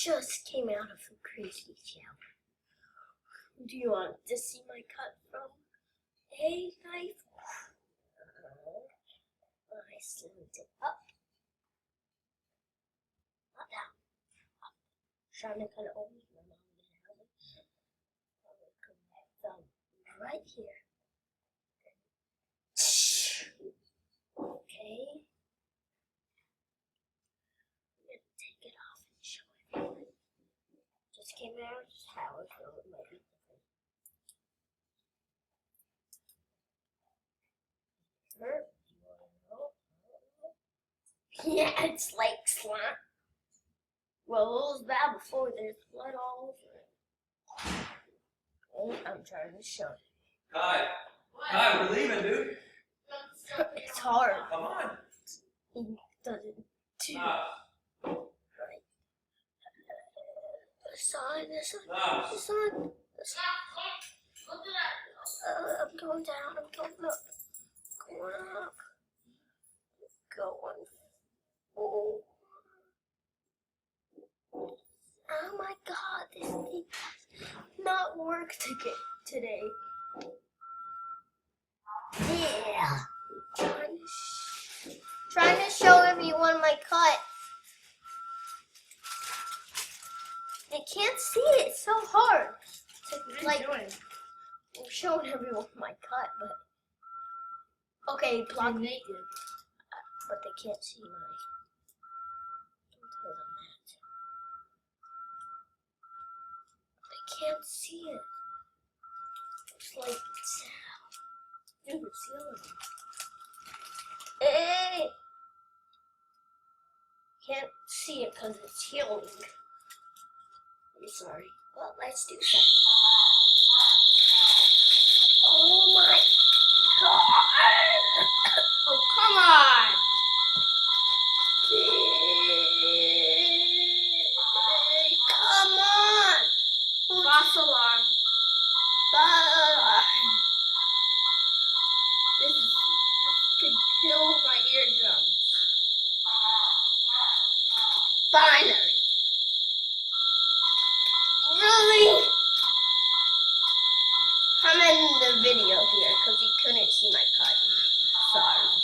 just came out of a crazy shower. Do you want to see my cut from a knife? I slimmed it up. Not down. Up. Trying to cut it over. My mom didn't have it. I'm going to come back down right here. Okay. I'm going to take it off and show everyone. Just came out of the shower, so it might be different. Hurt? Do you want to know? Yeah, it's like slime. Well, it was bad before. There's blood all over it. Okay, I'm trying to show you. Kai, Kai, we're leaving, dude. It's hard. Come on. He doesn't do Stop. right. The sign, the sign, Stop. the sign, the sign. I'm going down, I'm going up. Going up. Going forward. Oh my god, this thing does not work today. Yeah. Trying to show everyone my cut. They can't see it. It's so hard. To, like, I'm showing everyone my cut, but okay, block naked. But they can't see my. Don't tell them that. They can't see it. It's like dude, it's healing. Hey! Can't see it because it's healing. I'm sorry. Well, let's do something. Oh my god! Oh, come on! Hey, come on! False alarm. False alarm. This could kill my eardrums. Finally. Really? I'm ending the video here because you couldn't see my cut. Sorry.